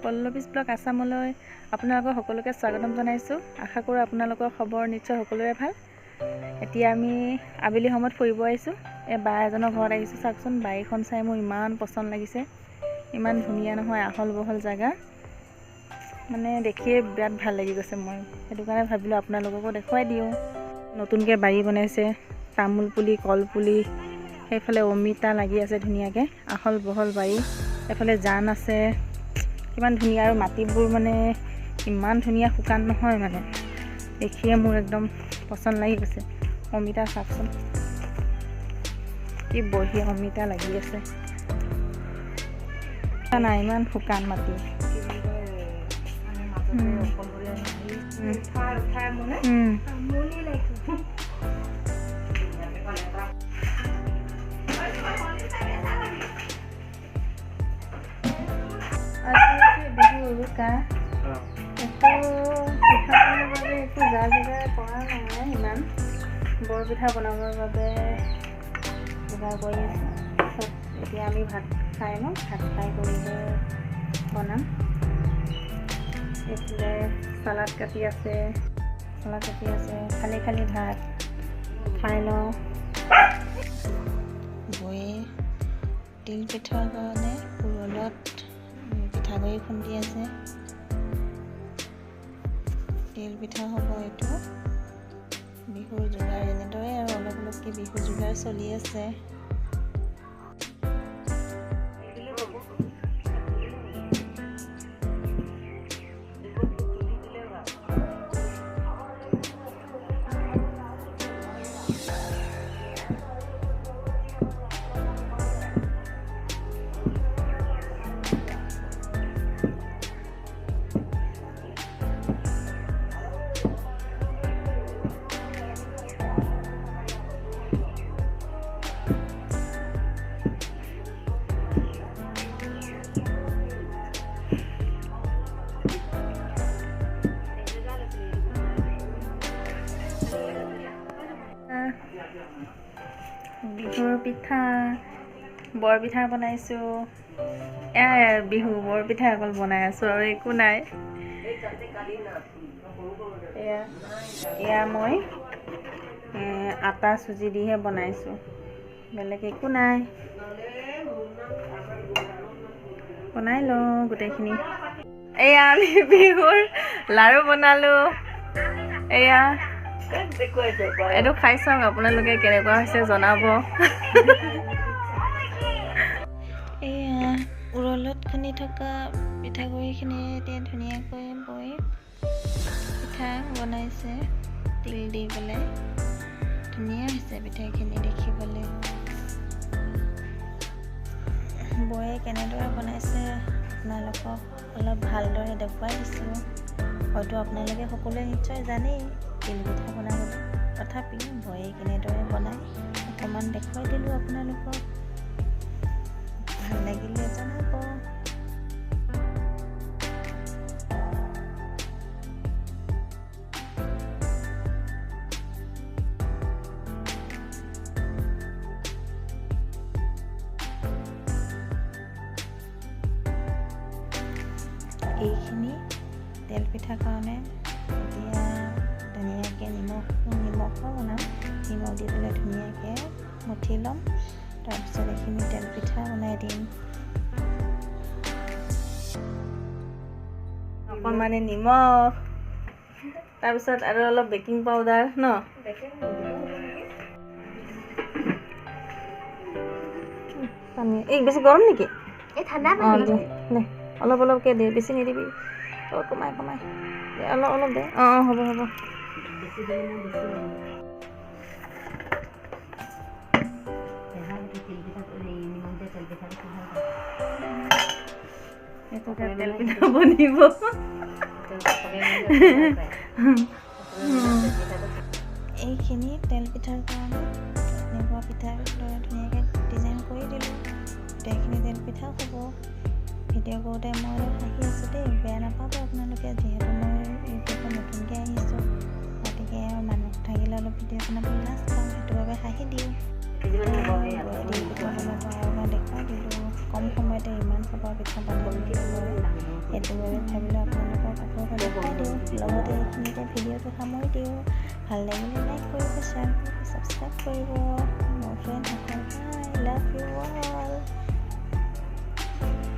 পল্লৱীজ blog আছামলৈ আপোনালোকক সকলোকে স্বাগতম জনাইছোঁ। আশা কৰোঁ আপোনালোকৰ খবৰ নিশ্চয় সকলোৰে ভাল। এতিয়া আমি আবেলি সময়ত ফুৰিব আহিছোঁ। এই বা এজনৰ ঘৰত আহিছোঁ। চাওকচোন, বাৰীখন চাই মোৰ ইমান পচন্দ লাগিছে। ইমান ধুনীয়া নহয়, আহল বহল জেগা, মানে দেখিয়ে বিৰাট ভাল লাগি গৈছে। মই সেইটো কাৰণে ভাবিলোঁ আপোনালোককো দেখুৱাই দিওঁ। নতুনকৈ বাৰী বনাইছে, তামোল পুলি, কল পুলি, সেইফালে অমিতা লাগি আছে ধুনীয়াকৈ, আহল বহল বাৰী। এফালে জান আছে, কিমান ধুনীয়া, আৰু মাটিবোৰ মানে ইমান ধুনীয়া, শুকান নহয়, মানে দেখিয়ে মোৰ একদম পচন্দ লাগি গৈছে। অমিতা চাওকচোন, কি বঢ়িয়া অমিতা লাগি আছে। নাই, ইমান শুকান মাটি। বিহু উৰুকা একো পিঠা বনাবৰ বাবে একো যা যোগাৰ কৰা নাই। ইমান বৰপিঠা বনাবৰ বাবে যোগাৰ কৰি আছোঁ। এতিয়া আমি ভাত খাই লওঁ, ভাত খাই কৰিহে বনাম। এইফালে চালাড কাটি আছে, খালি খালি ভাত খাই লওঁ। বৌয়ে তিল পিঠাৰ কাৰণে উৰলত পিঠাগুড়ি খুন্দি আছে। তিল পিঠা হ'ব এইটো। বিহুৰ যোগাৰ এনেদৰে আৰু অলপ অলপকৈ বিহুৰ যোগাৰ চলি আছে। বিহুৰ পিঠা, বৰপিঠা বনাইছোঁ। বিহু বৰপিঠা অকল বনাই আছোঁ আৰু একো নাই। এয়া মই আটা চুজি দিহে বনাইছোঁ, বেলেগ একো নাই। বনাই লওঁ গোটেইখিনি। এয়া আমি বিহুৰ লাড়ু বনালোঁ। এয়া এইটো খাই চাওক, আপোনালোকে কেনেকুৱা হৈছে জনাব। এয়া উৰলত খুন্দি থকা পিঠাগুড়িখিনি এতিয়া ধুনীয়াকৈ বৈ পিঠা বনাইছে, তিল দি পেলাই। ধুনীয়া হৈছে পিঠাখিনি দেখিবলৈ। বৌয়ে কেনেদৰে বনাইছে আপোনালোকক অলপ ভালদৰে দেখুৱাই দিছোঁ। হয়তো আপোনালোকে সকলোৱে নিশ্চয় জানেই তিল পিঠা বনাবলৈ, তথাপিও বৌয়ে কেনেদৰে বনায় অকণমান দেখুৱাই দিলোঁ আপোনালোকক। ভাল লাগিলে জনাব। এইখিনি তেল পিঠাৰ কাৰণে এতিয়া ধুনীয়াকৈ নিমখো বনাম। নিমখ দি পেলাই ধুনীয়াকৈ মঠি ল'ম। তাৰপিছত এইখিনি তেল পিঠা বনাই দিম। অকণমানে নিমখ, তাৰপিছত আৰু অলপ বেকিং পাউডাৰ ন। এই বেছি গৰম নেকি? দে অলপ অলপকৈ দে, বেছি নিদিবি। কমাই অলপ অলপ দে। হ'ব হ'ব। তেল পিঠা বনিব। এইখিনি তেল পিঠাৰ কাৰণে এনেকুৱা পিঠাৰ দৰে ধুনীয়াকৈ ডিজাইন কৰি দিলোঁ। গোটেইখিনি তেল পিঠাও হ'ব। ভিডিঅ' কৰোঁতে মই অলপ হাঁহি আছোঁ দেই, বেয়া নাপাব আপোনালোকে, যিহেতু মই ইউটিউবত নতুনকৈ আহিছোঁ। গতিকে মানুহ থাকিলে অলপ ভিডিঅ' বনাবলৈ লাজ পাওঁ, সেইটো বাবে হাঁহি দিওঁ। দেখুৱাই দিলোঁ। কম সময়তে ইমান সবা পিঠা বনাবলৈ সেইটো বাবে ভাবিলোঁ আপোনালোকক আকৌ দেখাই দিওঁ, লগতে এইখিনিতে ভিডিঅ'টো সামৰি দিওঁ। ভাল লাগিলে লাইক কৰিব, শ্বেয়াৰ কৰিব, ছাবস্ক্ৰাইব কৰিব। মোৰ ফ্ৰেণ্ড